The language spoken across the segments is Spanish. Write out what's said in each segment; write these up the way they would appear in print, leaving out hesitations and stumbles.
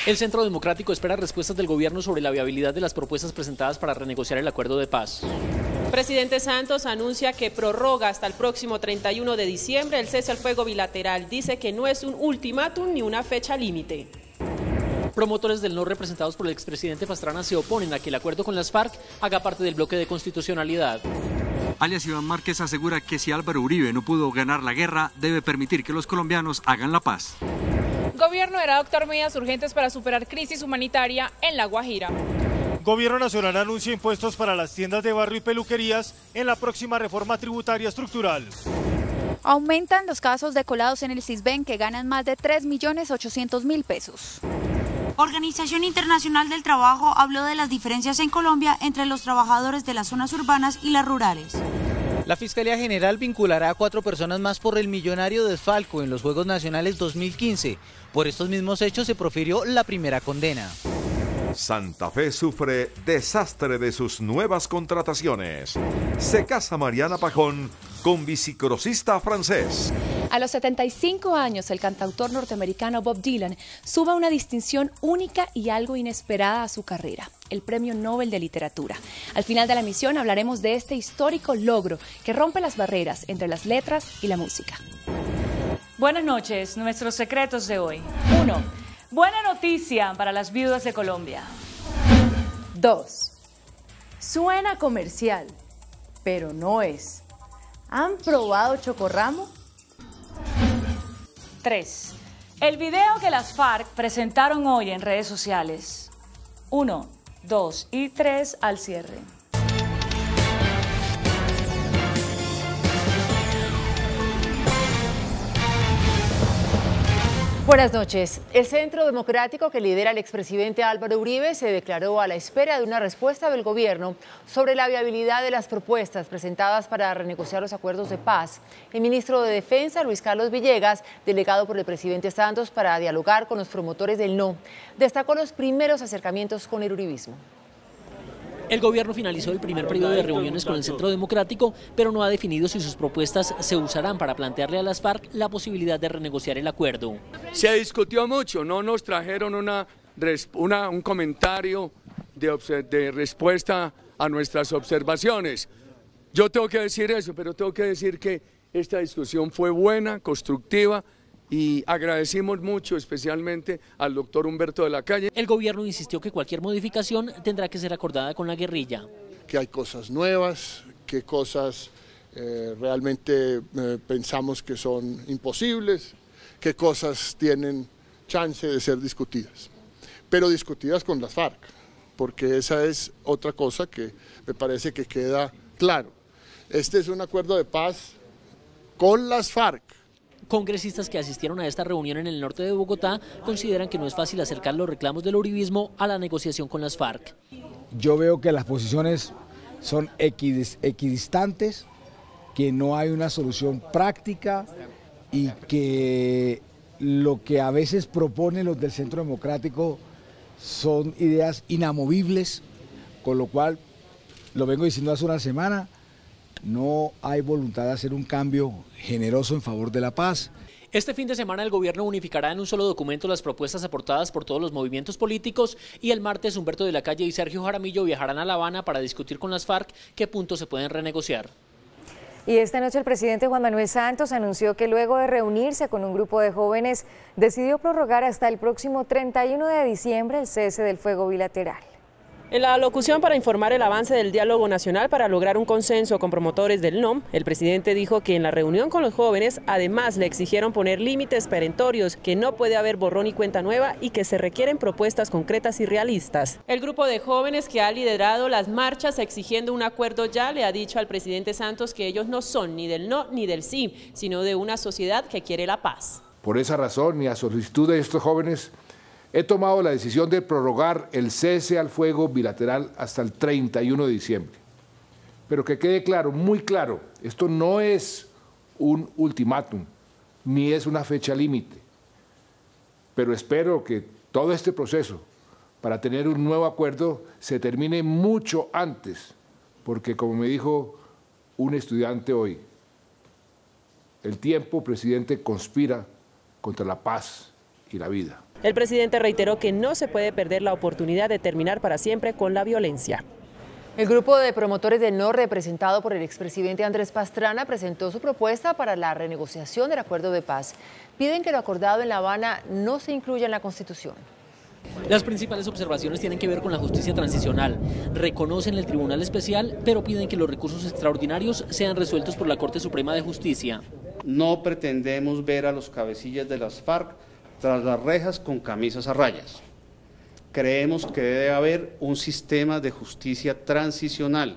El Centro Democrático espera respuestas del gobierno sobre la viabilidad de las propuestas presentadas para renegociar el acuerdo de paz. Presidente Santos anuncia que prorroga hasta el próximo 31 de diciembre el cese al fuego bilateral. Dice que no es un ultimátum ni una fecha límite. Promotores del no representados por el expresidente Pastrana se oponen a que el acuerdo con las FARC haga parte del bloque de constitucionalidad. Alias Iván Márquez asegura que si Álvaro Uribe no pudo ganar la guerra, debe permitir que los colombianos hagan la paz. Gobierno deberá adoptar medidas urgentes para superar crisis humanitaria en La Guajira. Gobierno Nacional anuncia impuestos para las tiendas de barrio y peluquerías en la próxima reforma tributaria estructural. Aumentan los casos de colados en el Sisbén que ganan más de 3.800.000 pesos. Organización Internacional del Trabajo habló de las diferencias en Colombia entre los trabajadores de las zonas urbanas y las rurales. La Fiscalía General vinculará a 4 personas más por el millonario desfalco en los Juegos Nacionales 2015. Por estos mismos hechos se profirió la primera condena. Santa Fe sufre desastre de sus nuevas contrataciones. Se casa Mariana Pajón con bicicrosista francés. A los 75 años, el cantautor norteamericano Bob Dylan suma una distinción única y algo inesperada a su carrera, el Premio Nobel de Literatura. Al final de la emisión hablaremos de este histórico logro que rompe las barreras entre las letras y la música. Buenas noches, nuestros secretos de hoy. 1. Buena noticia para las viudas de Colombia. 2. Suena comercial, pero no es. ¿Han probado chocorramo? 3. El video que las FARC presentaron hoy en redes sociales. 1, 2 y 3 al cierre. Buenas noches. El Centro Democrático que lidera el expresidente Álvaro Uribe se declaró a la espera de una respuesta del gobierno sobre la viabilidad de las propuestas presentadas para renegociar los acuerdos de paz. El ministro de Defensa, Luis Carlos Villegas, delegado por el presidente Santos para dialogar con los promotores del no, destacó los primeros acercamientos con el uribismo. El gobierno finalizó el primer periodo de reuniones con el Centro Democrático, pero no ha definido si sus propuestas se usarán para plantearle a las FARC la posibilidad de renegociar el acuerdo. Se discutió mucho, no nos trajeron un comentario de respuesta a nuestras observaciones. Yo tengo que decir eso, pero tengo que decir que esta discusión fue buena, constructiva, y agradecimos mucho especialmente al doctor Humberto de la Calle. El gobierno insistió que cualquier modificación tendrá que ser acordada con la guerrilla. Que hay cosas nuevas, que cosas realmente pensamos que son imposibles, que cosas tienen chance de ser discutidas, pero discutidas con las FARC, porque esa es otra cosa que me parece que queda claro. Este es un acuerdo de paz con las FARC. Congresistas que asistieron a esta reunión en el norte de Bogotá consideran que no es fácil acercar los reclamos del uribismo a la negociación con las FARC. Yo veo que las posiciones son equidistantes, que no hay una solución práctica y que lo que a veces proponen los del Centro Democrático son ideas inamovibles, con lo cual, lo vengo diciendo hace una semana, no hay voluntad de hacer un cambio generoso en favor de la paz. Este fin de semana el gobierno unificará en un solo documento las propuestas aportadas por todos los movimientos políticos y el martes Humberto de la Calle y Sergio Jaramillo viajarán a La Habana para discutir con las FARC qué puntos se pueden renegociar. Y esta noche el presidente Juan Manuel Santos anunció que luego de reunirse con un grupo de jóvenes decidió prorrogar hasta el próximo 31 de diciembre el cese del fuego bilateral. En la alocución para informar el avance del diálogo nacional para lograr un consenso con promotores del no, el presidente dijo que en la reunión con los jóvenes además le exigieron poner límites perentorios, que no puede haber borrón y cuenta nueva y que se requieren propuestas concretas y realistas. El grupo de jóvenes que ha liderado las marchas exigiendo un acuerdo ya le ha dicho al presidente Santos que ellos no son ni del no ni del sí, sino de una sociedad que quiere la paz. Por esa razón y a solicitud de estos jóvenes, he tomado la decisión de prorrogar el cese al fuego bilateral hasta el 31 de diciembre. Pero que quede claro, muy claro, esto no es un ultimátum, ni es una fecha límite. Pero espero que todo este proceso para tener un nuevo acuerdo se termine mucho antes, porque como me dijo un estudiante hoy, el tiempo, presidente, conspira contra la paz y la vida. El presidente reiteró que no se puede perder la oportunidad de terminar para siempre con la violencia. El grupo de promotores del no, representado por el expresidente Andrés Pastrana, presentó su propuesta para la renegociación del acuerdo de paz. Piden que lo acordado en La Habana no se incluya en la Constitución. Las principales observaciones tienen que ver con la justicia transicional. Reconocen el Tribunal Especial, pero piden que los recursos extraordinarios sean resueltos por la Corte Suprema de Justicia. No pretendemos ver a los cabecillas de las FARC tras las rejas con camisas a rayas. Creemos que debe haber un sistema de justicia transicional.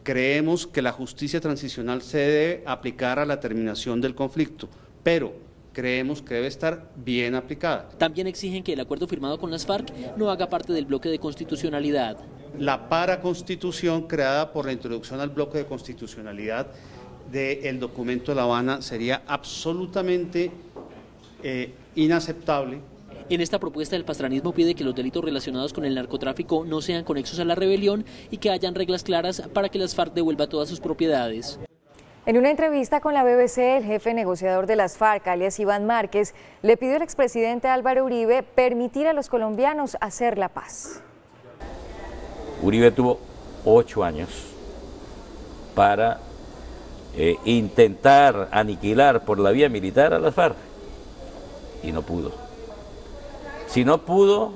Creemos que la justicia transicional se debe aplicar a la terminación del conflicto, pero creemos que debe estar bien aplicada. También exigen que el acuerdo firmado con las FARC no haga parte del bloque de constitucionalidad. La paraconstitución creada por la introducción al bloque de constitucionalidad del documento de La Habana sería absolutamente inaceptable. En esta propuesta el pastranismo pide que los delitos relacionados con el narcotráfico no sean conexos a la rebelión y que hayan reglas claras para que las FARC devuelva todas sus propiedades. En una entrevista con la BBC, el jefe negociador de las FARC, alias Iván Márquez, le pidió al expresidente Álvaro Uribe permitir a los colombianos hacer la paz. Uribe tuvo 8 años para intentar aniquilar por la vía militar a las FARC y no pudo. Si no pudo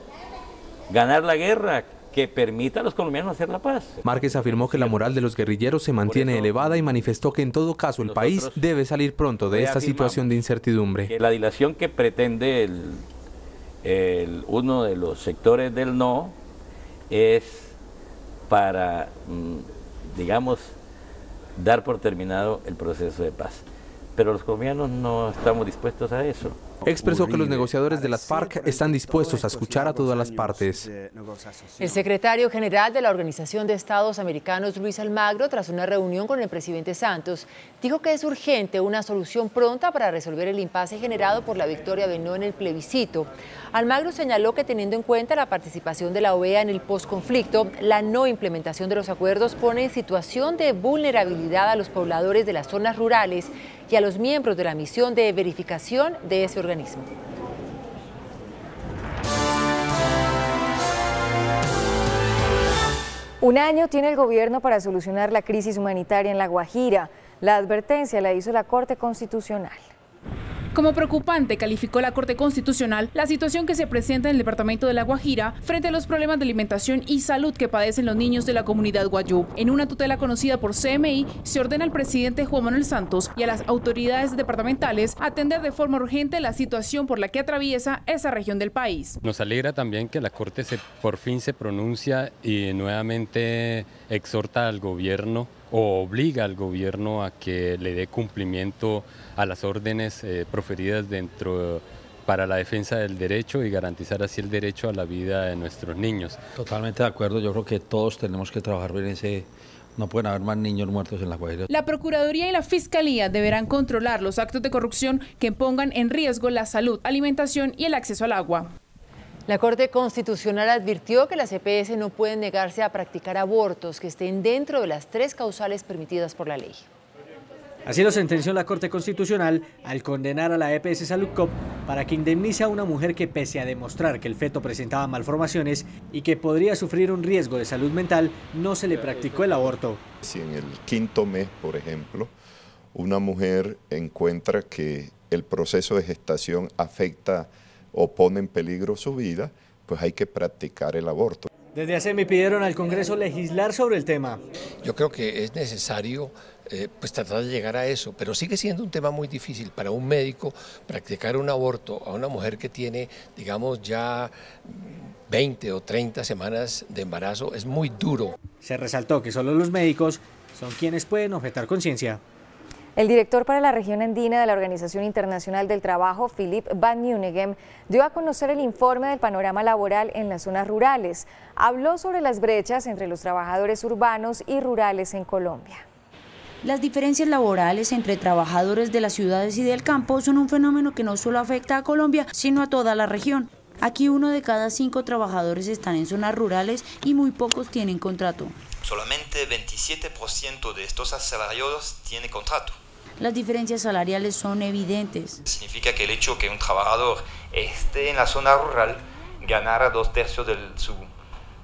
ganar la guerra, que permita a los colombianos hacer la paz. Márquez afirmó que la moral de los guerrilleros se mantiene elevada y manifestó que en todo caso el país debe salir pronto de esta situación de incertidumbre. Que la dilación que pretende uno de los sectores del no es para, digamos, dar por terminado el proceso de paz. Pero los colombianos no estamos dispuestos a eso. Expresó que los negociadores de las FARC están dispuestos a escuchar a todas las partes. El secretario general de la Organización de Estados Americanos, Luis Almagro, tras una reunión con el presidente Santos, dijo que es urgente una solución pronta para resolver el impasse generado por la victoria de no en el plebiscito. Almagro señaló que teniendo en cuenta la participación de la OEA en el posconflicto, la no implementación de los acuerdos pone en situación de vulnerabilidad a los pobladores de las zonas rurales y a los miembros de la misión de verificación de ese organismo. Un año tiene el gobierno para solucionar la crisis humanitaria en La Guajira. La advertencia la hizo la Corte Constitucional. Como preocupante calificó la Corte Constitucional la situación que se presenta en el departamento de La Guajira frente a los problemas de alimentación y salud que padecen los niños de la comunidad guayú. En una tutela conocida por CMI, se ordena al presidente Juan Manuel Santos y a las autoridades departamentales atender de forma urgente la situación por la que atraviesa esa región del país. Nos alegra también que la Corte por fin se pronuncia y nuevamente exhorta al gobierno o obliga al gobierno a que le dé cumplimiento a las órdenes proferidas para la defensa del derecho y garantizar así el derecho a la vida de nuestros niños. Totalmente de acuerdo, yo creo que todos tenemos que trabajar en ese. No pueden haber más niños muertos en La Guajira. La Procuraduría y la Fiscalía deberán controlar los actos de corrupción que pongan en riesgo la salud, alimentación y el acceso al agua. La Corte Constitucional advirtió que las EPS no pueden negarse a practicar abortos que estén dentro de las 3 causales permitidas por la ley. Así lo sentenció la Corte Constitucional al condenar a la EPS Saludcop para que indemnice a una mujer que, pese a demostrar que el feto presentaba malformaciones y que podría sufrir un riesgo de salud mental, no se le practicó el aborto. Si en el 5º mes, por ejemplo, una mujer encuentra que el proceso de gestación afecta o pone en peligro su vida, pues hay que practicar el aborto. Desde ASEMI pidieron al Congreso legislar sobre el tema. Yo creo que es necesario pues tratar de llegar a eso, pero sigue siendo un tema muy difícil para un médico practicar un aborto a una mujer que tiene, digamos, ya 20 o 30 semanas de embarazo, es muy duro. Se resaltó que solo los médicos son quienes pueden objetar conciencia. El director para la región andina de la Organización Internacional del Trabajo, Philip Van Nieuwenegem, dio a conocer el informe del panorama laboral en las zonas rurales. Habló sobre las brechas entre los trabajadores urbanos y rurales en Colombia. Las diferencias laborales entre trabajadores de las ciudades y del campo son un fenómeno que no solo afecta a Colombia, sino a toda la región. Aquí 1 de cada 5 trabajadores están en zonas rurales y muy pocos tienen contrato. Solamente 27% de estos asalariados tiene contrato. las diferencias salariales son evidentes. Significa que el hecho que un trabajador esté en la zona rural ganara 2/3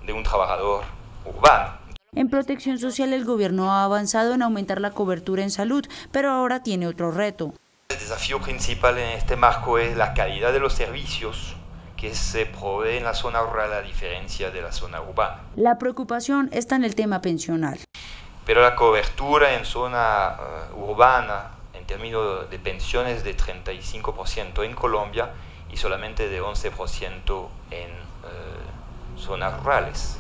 de un trabajador urbano. En protección social el gobierno ha avanzado en aumentar la cobertura en salud, pero ahora tiene otro reto. El desafío principal en este marco es la calidad de los servicios que se provee en la zona rural a diferencia de la zona urbana. La preocupación está en el tema pensional. Pero la cobertura en zona urbana en términos de pensiones de 35% en Colombia y solamente de 11% en zonas rurales.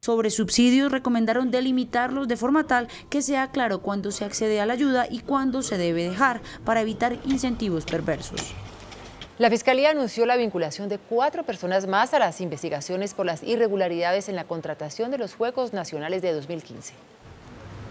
Sobre subsidios recomendaron delimitarlos de forma tal que sea claro cuándo se accede a la ayuda y cuándo se debe dejar para evitar incentivos perversos. La Fiscalía anunció la vinculación de 4 personas más a las investigaciones por las irregularidades en la contratación de los Juegos Nacionales de 2015.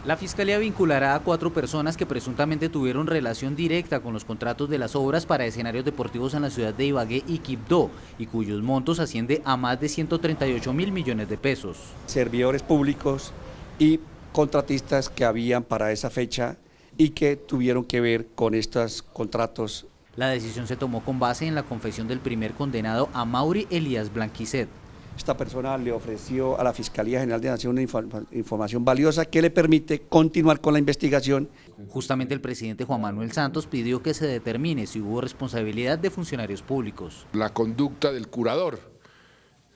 La Fiscalía vinculará a 4 personas que presuntamente tuvieron relación directa con los contratos de las obras para escenarios deportivos en la ciudad de Ibagué y Quibdó, y cuyos montos asciende a más de 138.000 millones de pesos. Servidores públicos y contratistas que habían para esa fecha y que tuvieron que ver con estos contratos. La decisión se tomó con base en la confesión del primer condenado, Amaury Elías Blanquicet. Esta persona le ofreció a la Fiscalía General de la Nación una información valiosa que le permite continuar con la investigación. Justamente el presidente Juan Manuel Santos pidió que se determine si hubo responsabilidad de funcionarios públicos. La conducta del curador,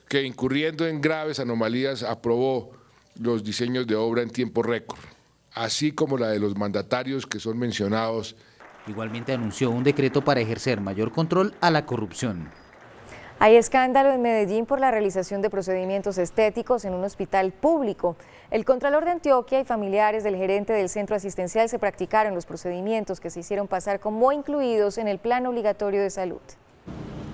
que incurriendo en graves anomalías aprobó los diseños de obra en tiempo récord, así como la de los mandatarios que son mencionados. Igualmente anunció un decreto para ejercer mayor control a la corrupción. Hay escándalo en Medellín por la realización de procedimientos estéticos en un hospital público. El Contralor de Antioquia y familiares del gerente del centro asistencial se practicaron los procedimientos que se hicieron pasar como incluidos en el Plan Obligatorio de Salud.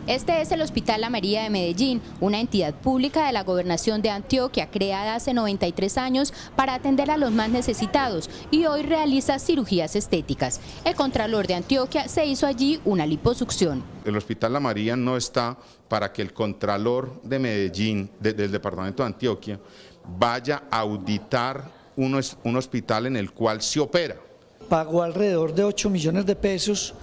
Este es el Hospital La María de Medellín, una entidad pública de la Gobernación de Antioquia, creada hace 93 años para atender a los más necesitados y hoy realiza cirugías estéticas. El Contralor de Antioquia se hizo allí una liposucción. El Hospital La María no está para que el Contralor de Medellín, del Departamento de Antioquia, vaya a auditar un hospital en el cual se opera. Pagó alrededor de 8 millones de pesos.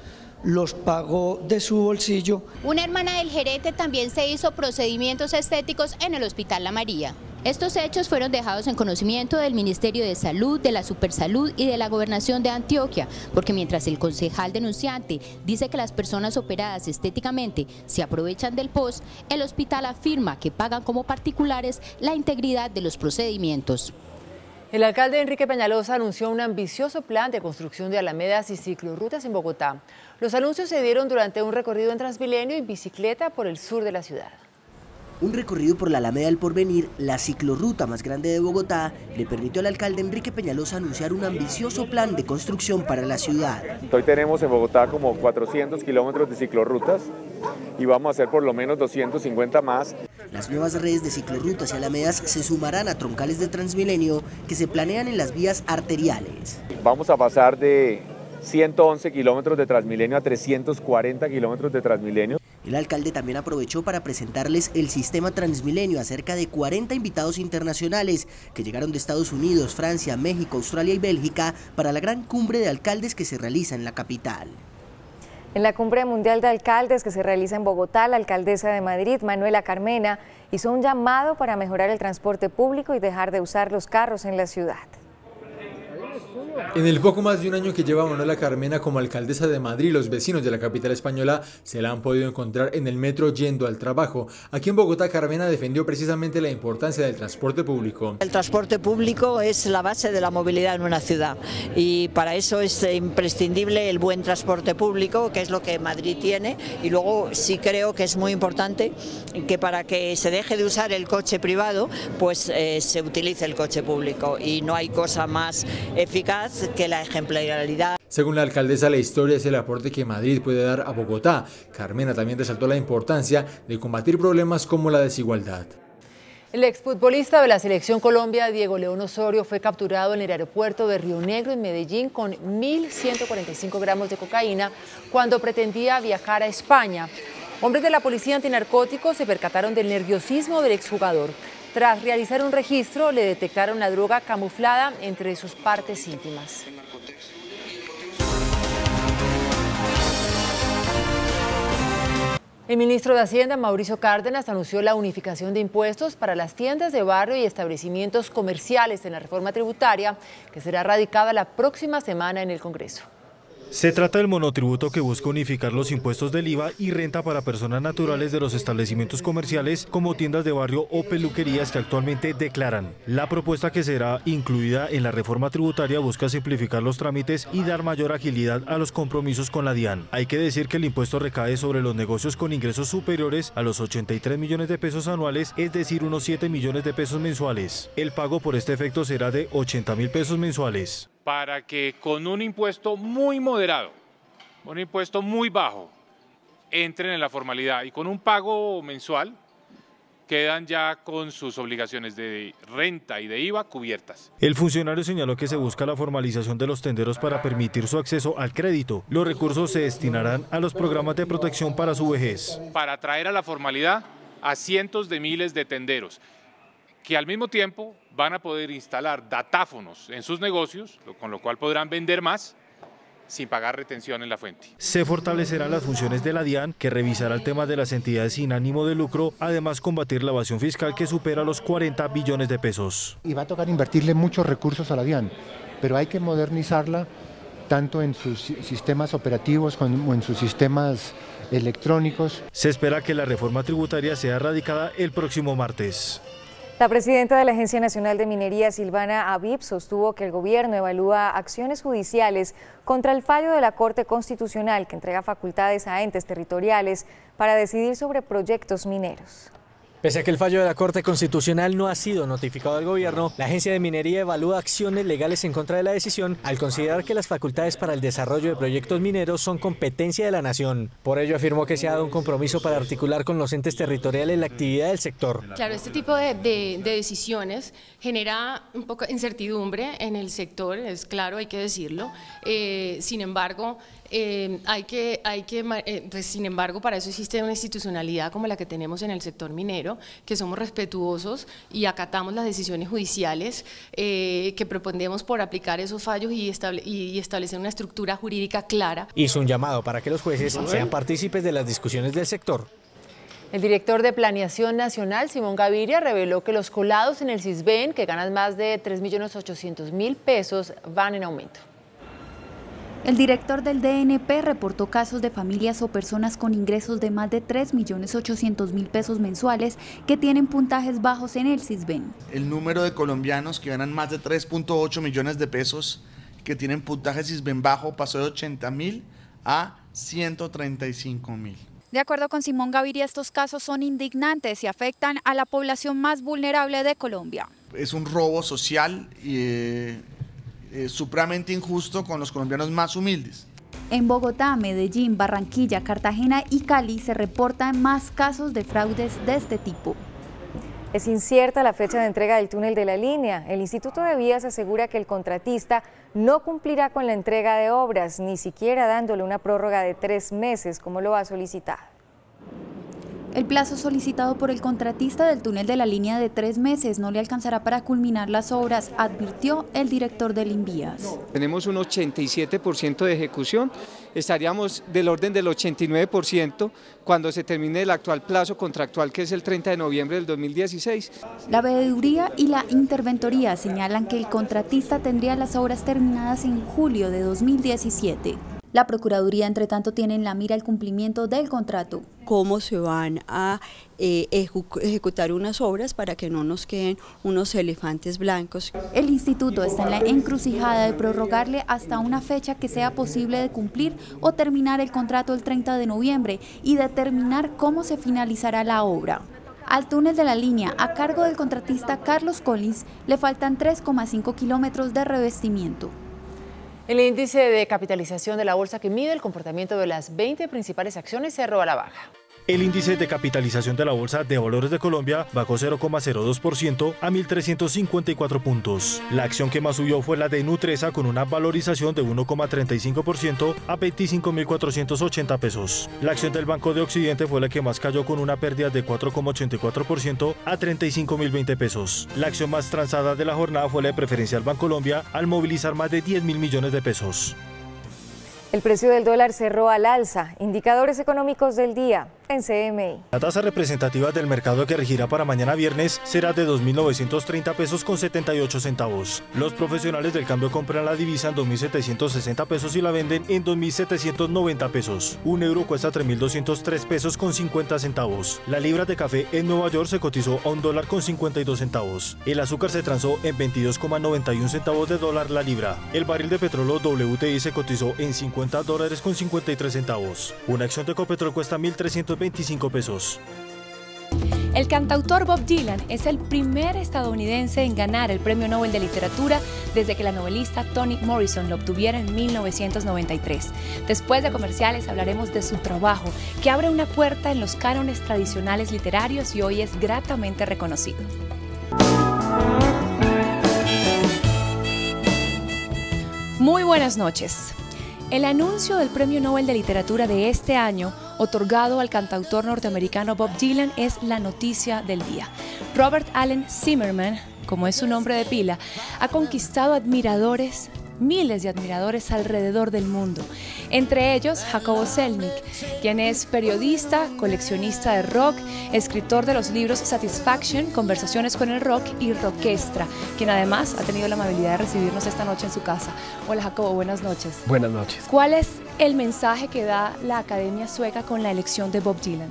Los pagó de su bolsillo. Una hermana del gerente también se hizo procedimientos estéticos en el Hospital La María. Estos hechos fueron dejados en conocimiento del Ministerio de Salud, de la Supersalud y de la Gobernación de Antioquia, porque mientras el concejal denunciante dice que las personas operadas estéticamente se aprovechan del POS, el hospital afirma que pagan como particulares la integridad de los procedimientos. El alcalde Enrique Peñalosa anunció un ambicioso plan de construcción de alamedas y ciclorrutas en Bogotá. Los anuncios se dieron durante un recorrido en Transmilenio y bicicleta por el sur de la ciudad. Un recorrido por la Alameda del Porvenir, la ciclorruta más grande de Bogotá, le permitió al alcalde Enrique Peñalosa anunciar un ambicioso plan de construcción para la ciudad. Hoy tenemos en Bogotá como 400 kilómetros de ciclorrutas y vamos a hacer por lo menos 250 más. Las nuevas redes de ciclorrutas y alamedas se sumarán a troncales de Transmilenio que se planean en las vías arteriales. Vamos a pasar de 111 kilómetros de Transmilenio a 340 kilómetros de Transmilenio. El alcalde también aprovechó para presentarles el sistema Transmilenio a cerca de 40 invitados internacionales que llegaron de Estados Unidos, Francia, México, Australia y Bélgica para la gran cumbre de alcaldes que se realiza en la capital. En la Cumbre Mundial de Alcaldes que se realiza en Bogotá, la alcaldesa de Madrid, Manuela Carmena, hizo un llamado para mejorar el transporte público y dejar de usar los carros en la ciudad. En el poco más de un año que lleva Manuela Carmena como alcaldesa de Madrid, los vecinos de la capital española se la han podido encontrar en el metro yendo al trabajo. Aquí en Bogotá, Carmena defendió precisamente la importancia del transporte público. El transporte público es la base de la movilidad en una ciudad y para eso es imprescindible el buen transporte público, que es lo que Madrid tiene, y luego sí creo que es muy importante que para que se deje de usar el coche privado, pues se utilice el coche público, y no hay cosa más eficaz que la ejemplaridad. Según la alcaldesa, la historia es el aporte que Madrid puede dar a Bogotá. Carmena también resaltó la importancia de combatir problemas como la desigualdad. El exfutbolista de la Selección Colombia, Diego León Osorio, fue capturado en el aeropuerto de Río Negro, en Medellín, con 1.145 gramos de cocaína cuando pretendía viajar a España. Hombres de la Policía Antinarcóticos se percataron del nerviosismo del exjugador. Tras realizar un registro, le detectaron la droga camuflada entre sus partes íntimas. El ministro de Hacienda, Mauricio Cárdenas, anunció la unificación de impuestos para las tiendas de barrio y establecimientos comerciales en la reforma tributaria, que será radicada la próxima semana en el Congreso. Se trata del monotributo que busca unificar los impuestos del IVA y renta para personas naturales de los establecimientos comerciales como tiendas de barrio o peluquerías que actualmente declaran. La propuesta que será incluida en la reforma tributaria busca simplificar los trámites y dar mayor agilidad a los compromisos con la DIAN. Hay que decir que el impuesto recae sobre los negocios con ingresos superiores a los 83 millones de pesos anuales, es decir, unos 7 millones de pesos mensuales. El pago por este efecto será de 80.000 pesos mensuales. Para que con un impuesto muy moderado, un impuesto muy bajo, entren en la formalidad y con un pago mensual quedan ya con sus obligaciones de renta y de IVA cubiertas. El funcionario señaló que se busca la formalización de los tenderos para permitir su acceso al crédito. Los recursos se destinarán a los programas de protección para su vejez. Para traer a la formalidad a cientos de miles de tenderos, que al mismo tiempo van a poder instalar datáfonos en sus negocios, con lo cual podrán vender más sin pagar retención en la fuente. Se fortalecerán las funciones de la DIAN, que revisará el tema de las entidades sin ánimo de lucro, además combatir la evasión fiscal que supera los 40 billones de pesos. Y va a tocar invertirle muchos recursos a la DIAN, pero hay que modernizarla tanto en sus sistemas operativos como en sus sistemas electrónicos. Se espera que la reforma tributaria sea radicada el próximo martes. La presidenta de la Agencia Nacional de Minería, Silvana Habib, sostuvo que el gobierno evalúa acciones judiciales contra el fallo de la Corte Constitucional que entrega facultades a entes territoriales para decidir sobre proyectos mineros. Pese a que el fallo de la Corte Constitucional no ha sido notificado al gobierno, la Agencia de Minería evalúa acciones legales en contra de la decisión al considerar que las facultades para el desarrollo de proyectos mineros son competencia de la nación. Por ello afirmó que se ha dado un compromiso para articular con los entes territoriales la actividad del sector. Claro, este tipo de decisiones genera un poco de incertidumbre en el sector, es claro, hay que decirlo. Sin embargo, sin embargo, para eso existe una institucionalidad como la que tenemos en el sector minero, que somos respetuosos y acatamos las decisiones judiciales, que propondemos por aplicar esos fallos y establecer una estructura jurídica clara. Hizo un llamado para que los jueces sean partícipes de las discusiones del sector. El director de Planeación Nacional, Simón Gaviria, reveló que los colados en el Sisbén, que ganan más de 3.800.000 pesos, van en aumento. El director del DNP reportó casos de familias o personas con ingresos de más de 3.800.000 pesos mensuales que tienen puntajes bajos en el Sisbén. El número de colombianos que ganan más de 3.8 millones de pesos que tienen puntaje Sisbén bajo pasó de 80.000 a 135.000. De acuerdo con Simón Gaviria, estos casos son indignantes y afectan a la población más vulnerable de Colombia. Es un robo social y supremamente injusto con los colombianos más humildes. En Bogotá, Medellín, Barranquilla, Cartagena y Cali se reportan más casos de fraudes de este tipo. Es incierta la fecha de entrega del túnel de la línea. El Instituto de Vías asegura que el contratista no cumplirá con la entrega de obras, ni siquiera dándole una prórroga de 3 meses, como lo ha solicitado. El plazo solicitado por el contratista del túnel de la línea de 3 meses no le alcanzará para culminar las obras, advirtió el director del Invías. Tenemos un 87% de ejecución, estaríamos del orden del 89% cuando se termine el actual plazo contractual, que es el 30 de noviembre del 2016. La veeduría y la interventoría señalan que el contratista tendría las obras terminadas en julio de 2017. La Procuraduría, entre tanto, tiene en la mira el cumplimiento del contrato. Cómo se van a ejecutar unas obras para que no nos queden unos elefantes blancos. El instituto está en la encrucijada de prorrogarle hasta una fecha que sea posible de cumplir o terminar el contrato el 30 de noviembre y determinar cómo se finalizará la obra. Al túnel de la línea, a cargo del contratista Carlos Collins, le faltan 3,5 kilómetros de revestimiento. El índice de capitalización de la bolsa, que mide el comportamiento de las 20 principales acciones, cerró a la baja. El índice de capitalización de la Bolsa de Valores de Colombia bajó 0,02% a 1.354 puntos. La acción que más subió fue la de Nutresa, con una valorización de 1,35% a 25.480 pesos. La acción del Banco de Occidente fue la que más cayó, con una pérdida de 4,84% a 35.020 pesos. La acción más transada de la jornada fue la de Preferencial Bancolombia, al movilizar más de 10.000 millones de pesos. El precio del dólar cerró al alza. Indicadores económicos del día en CMI. La tasa representativa del mercado que regirá para mañana viernes será de 2.930 pesos con 78 centavos. Los profesionales del cambio compran la divisa en 2.760 pesos y la venden en 2.790 pesos. Un euro cuesta 3.203 pesos con 50 centavos. La libra de café en Nueva York se cotizó a $1 con 52 centavos. El azúcar se transó en 22,91 centavos de dólar la libra. El barril de petróleo WTI se cotizó en $50 con 53 centavos. Una acción de Ecopetrol cuesta 1.325 pesos. El cantautor Bob Dylan es el primer estadounidense en ganar el Premio Nobel de Literatura desde que la novelista Toni Morrison lo obtuviera en 1993. Después de comerciales hablaremos de su trabajo, que abre una puerta en los cánones tradicionales literarios y hoy es gratamente reconocido. Muy buenas noches. El anuncio del Premio Nobel de Literatura de este año, otorgado al cantautor norteamericano Bob Dylan, es la noticia del día. Robert Allen Zimmerman, como es su nombre de pila, ha conquistado admiradores, miles de admiradores alrededor del mundo. Entre ellos, Jacobo Selznick, quien es periodista, coleccionista de rock, escritor de los libros Satisfaction, Conversaciones con el Rock y Rockestra, quien además ha tenido la amabilidad de recibirnos esta noche en su casa. Hola Jacobo, buenas noches. Buenas noches. ¿Cuál es el mensaje que da la Academia Sueca con la elección de Bob Dylan?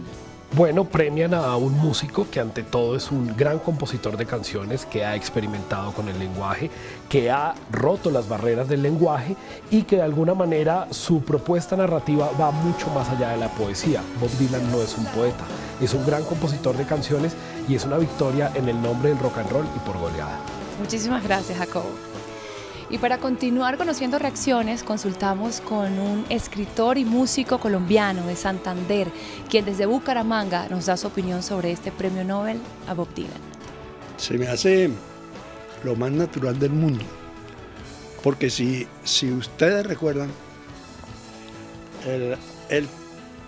Bueno, premian a un músico que ante todo es un gran compositor de canciones, que ha experimentado con el lenguaje, que ha roto las barreras del lenguaje y que de alguna manera su propuesta narrativa va mucho más allá de la poesía. Bob Dylan no es un poeta, es un gran compositor de canciones y es una victoria en el nombre del rock and roll y por goleada. Muchísimas gracias, Jacobo. Y para continuar conociendo reacciones, consultamos con un escritor y músico colombiano de Santander, quien desde Bucaramanga nos da su opinión sobre este premio Nobel a Bob Dylan. Se me hace lo más natural del mundo, porque si ustedes recuerdan,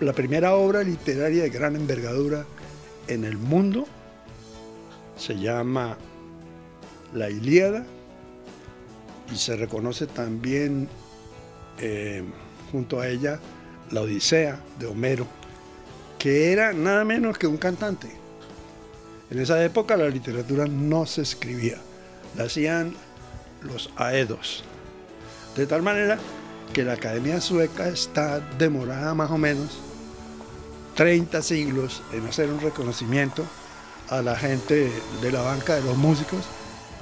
la primera obra literaria de gran envergadura en el mundo se llama La Ilíada, y se reconoce también junto a ella la Odisea de Homero, que era nada menos que un cantante. En esa época la literatura no se escribía, la hacían los aedos. De tal manera que la Academia Sueca está demorada más o menos 30 siglos en hacer un reconocimiento a la gente de la banca de los músicos.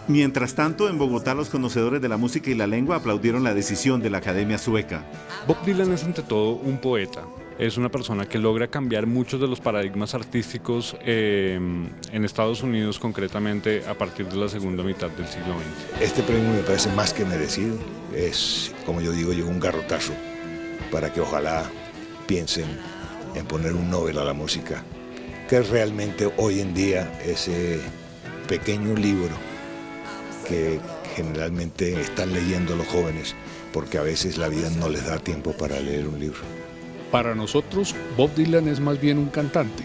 Mientras tanto, en Bogotá, los conocedores de la música y la lengua aplaudieron la decisión de la Academia Sueca. Bob Dylan es ante todo un poeta. Es una persona que logra cambiar muchos de los paradigmas artísticos en Estados Unidos, concretamente a partir de la segunda mitad del siglo XX. Este premio me parece más que merecido. Es, como yo digo, llegó un garrotazo para que ojalá piensen en poner un Nobel a la música, que es realmente hoy en día ese pequeño libro que generalmente están leyendo los jóvenes, porque a veces la vida no les da tiempo para leer un libro. Para nosotros, Bob Dylan es más bien un cantante,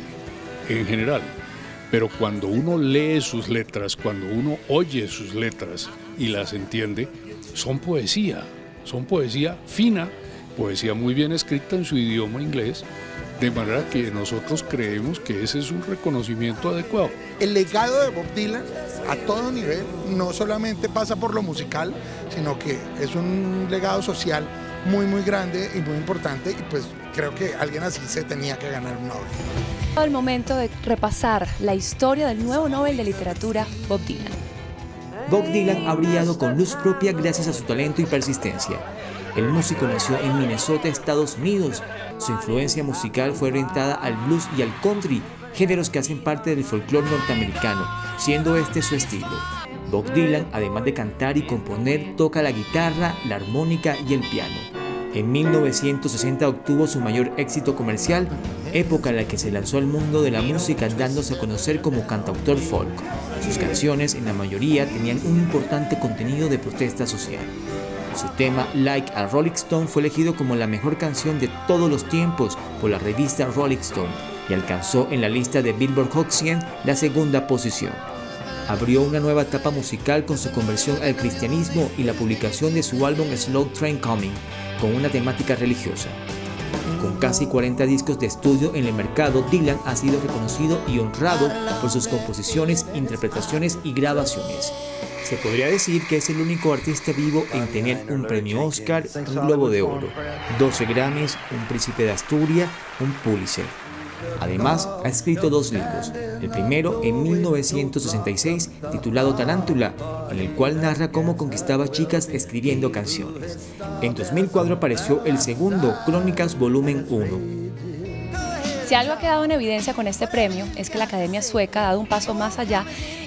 en general, pero cuando uno lee sus letras, cuando uno oye sus letras y las entiende, son poesía fina, poesía muy bien escrita en su idioma inglés, de manera que nosotros creemos que ese es un reconocimiento adecuado. El legado de Bob Dylan a todo nivel no solamente pasa por lo musical, sino que es un legado social muy grande y muy importante, y pues creo que alguien así se tenía que ganar un Nobel. El momento de repasar la historia del nuevo Nobel de Literatura, Bob Dylan. Bob Dylan ha brillado con luz propia gracias a su talento y persistencia. El músico nació en Minnesota, Estados Unidos. Su influencia musical fue orientada al blues y al country, géneros que hacen parte del folclore norteamericano, siendo este su estilo. Bob Dylan, además de cantar y componer, toca la guitarra, la armónica y el piano. En 1960 obtuvo su mayor éxito comercial, época en la que se lanzó al mundo de la música dándose a conocer como cantautor folk. Sus canciones, en la mayoría, tenían un importante contenido de protesta social. Su tema Like a Rolling Stone fue elegido como la mejor canción de todos los tiempos por la revista Rolling Stone y alcanzó en la lista de Billboard Hot 100 la segunda posición. abrió una nueva etapa musical con su conversión al cristianismo y la publicación de su álbum Slow Train Coming, con una temática religiosa. Con casi 40 discos de estudio en el mercado, Dylan ha sido reconocido y honrado por sus composiciones, interpretaciones y grabaciones. Se podría decir que es el único artista vivo en tener un premio Oscar, un Globo de Oro, 12 Grammys, un Príncipe de Asturias, un Pulitzer. Además, ha escrito 2 libros, el primero en 1966 titulado Tarántula, en el cual narra cómo conquistaba chicas escribiendo canciones. En 2004 apareció el segundo, Crónicas Volumen 1. Si algo ha quedado en evidencia con este premio es que la Academia Sueca ha dado un paso más allá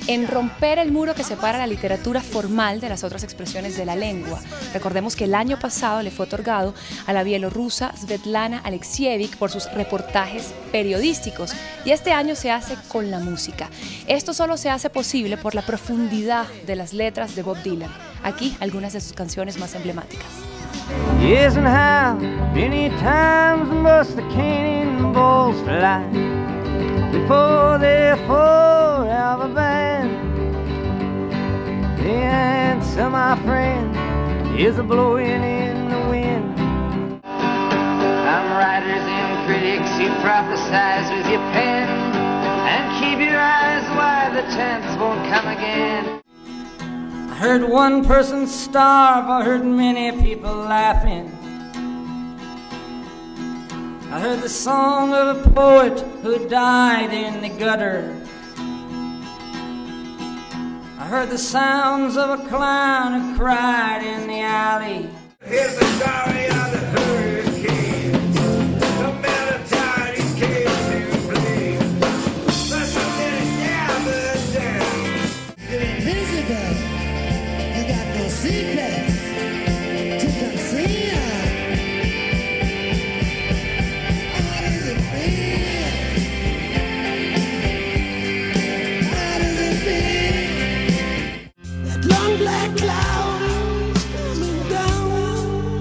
en romper el muro que separa la literatura formal de las otras expresiones de la lengua. Recordemos que el año pasado le fue otorgado a la bielorrusa Svetlana Alexievich por sus reportajes periodísticos y este año se hace con la música. Esto solo se hace posible por la profundidad de las letras de Bob Dylan. Aquí algunas de sus canciones más emblemáticas. Yes, and how many times must the cannonballs fly before they're forever banned? The answer, my friend, is a blowing in the wind. Some writers and critics, you prophesize with your pen and keep your eyes wide, the chance won't come again. I heard one person starve, I heard many people laughing. I heard the song of a poet who died in the gutter. I heard the sounds of a clown who cried in the alley. Here's the story of the hurricane. No matter tide, he came to play. But something gathered down. You're invisible. You got no secrets to conceal. How does it feel? How does it feel? That long black cloud is coming down.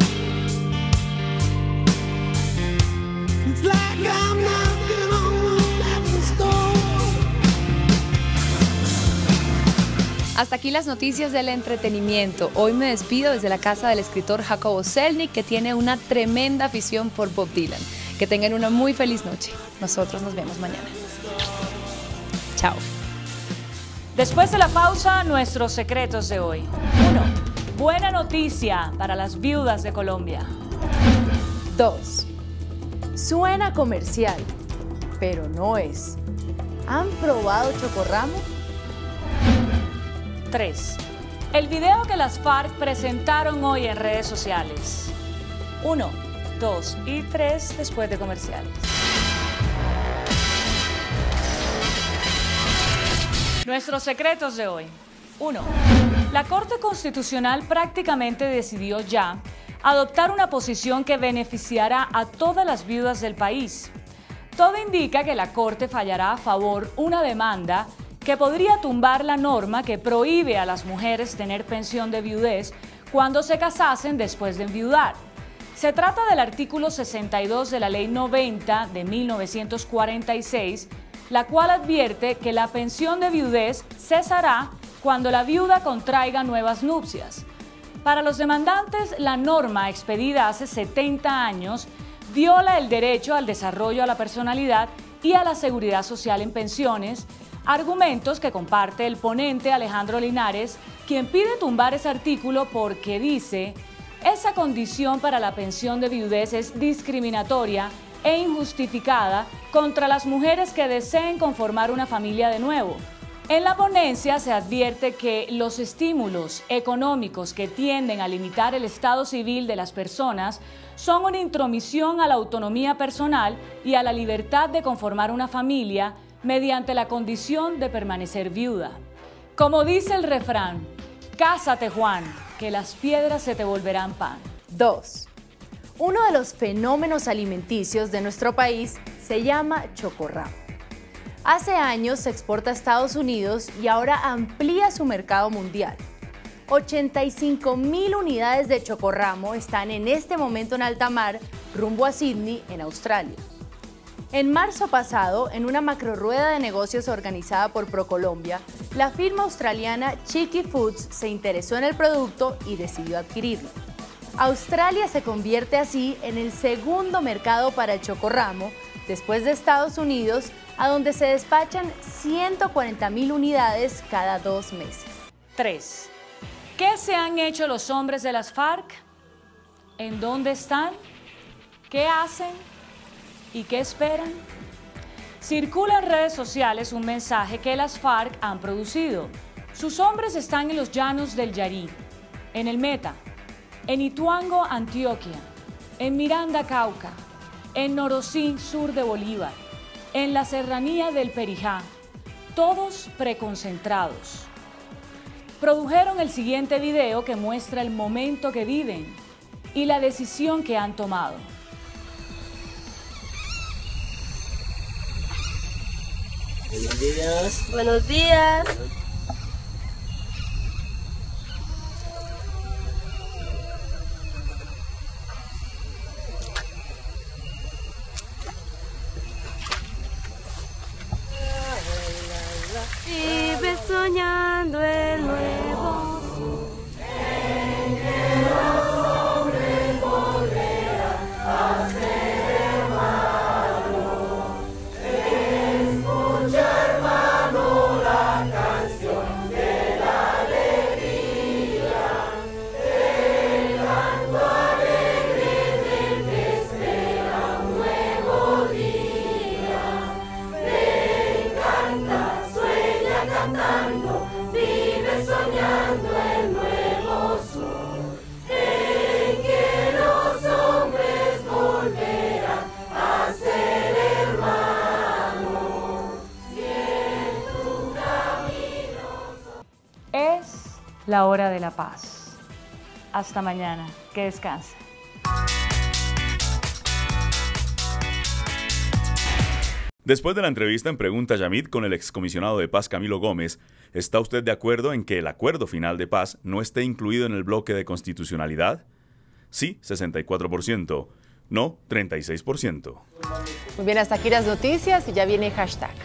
It's like I'm knocking on the devil's door. Hasta aquí las noticias del entretenimiento. Hoy me despido desde la casa del escritor Jacobo Selnick, que tiene una tremenda afición por Bob Dylan. Que tengan una muy feliz noche. Nosotros nos vemos mañana. Chao. Después de la pausa, nuestros secretos de hoy. 1. Buena noticia para las viudas de Colombia. 2. Suena comercial, pero no es. ¿Han probado chocorramo? 3. El video que las FARC presentaron hoy en redes sociales. 1, 2 y 3 después de comerciales. Nuestros secretos de hoy. 1. La Corte Constitucional prácticamente decidió ya adoptar una posición que beneficiará a todas las viudas del país. Todo indica que la Corte fallará a favor una demanda que podría tumbar la norma que prohíbe a las mujeres tener pensión de viudez cuando se casasen después de enviudar. Se trata del artículo 62 de la Ley 90 de 1946, la cual advierte que la pensión de viudez cesará cuando la viuda contraiga nuevas nupcias. Para los demandantes, la norma expedida hace 70 años viola el derecho al desarrollo a la personalidad y a la seguridad social en pensiones, argumentos que comparte el ponente Alejandro Linares, quien pide tumbar ese artículo porque dice: esa condición para la pensión de viudez es discriminatoria e injustificada contra las mujeres que deseen conformar una familia de nuevo. En la ponencia se advierte que los estímulos económicos que tienden a limitar el estado civil de las personas son una intromisión a la autonomía personal y a la libertad de conformar una familia mediante la condición de permanecer viuda. Como dice el refrán, cásate Juan, que las piedras se te volverán pan. 2. Uno de los fenómenos alimenticios de nuestro país se llama chocorramo. Hace años se exporta a Estados Unidos y ahora amplía su mercado mundial. 85.000 unidades de chocorramo están en este momento en alta mar, rumbo a Sydney, en Australia. En marzo pasado, en una macrorrueda de negocios organizada por ProColombia, la firma australiana Cheeky Foods se interesó en el producto y decidió adquirirlo. Australia se convierte así en el segundo mercado para el chocorramo, después de Estados Unidos, a donde se despachan 140.000 unidades cada 2 meses. 3. ¿Qué se han hecho los hombres de las FARC? ¿En dónde están? ¿Qué hacen? ¿Y qué esperan? Circula en redes sociales un mensaje que las FARC han producido. Sus hombres están en los llanos del Yarí, en el Meta, en Ituango, Antioquia, en Miranda, Cauca, en Norosí, sur de Bolívar, en la serranía del Perijá, todos preconcentrados. Produjeron el siguiente video que muestra el momento que viven y la decisión que han tomado. Buenos días. Buenos días. Vive soñando el nuevo en que los hombres volverán a ser hermanos. Escucha, hermano, la canción de la alegría, el canto alegre del que espera un nuevo día. Ven, canta, cantando, vive soñando el nuevo sol, en que los hombres volverán a ser hermanos. Si en tu camino Es la hora de la paz. Hasta mañana. Que descanse. Después de la entrevista en Pregunta Yamit con el excomisionado de paz Camilo Gómez, ¿está usted de acuerdo en que el acuerdo final de paz no esté incluido en el bloque de constitucionalidad? Sí, 64%. No, 36%. Muy bien, hasta aquí las noticias y ya viene hashtag.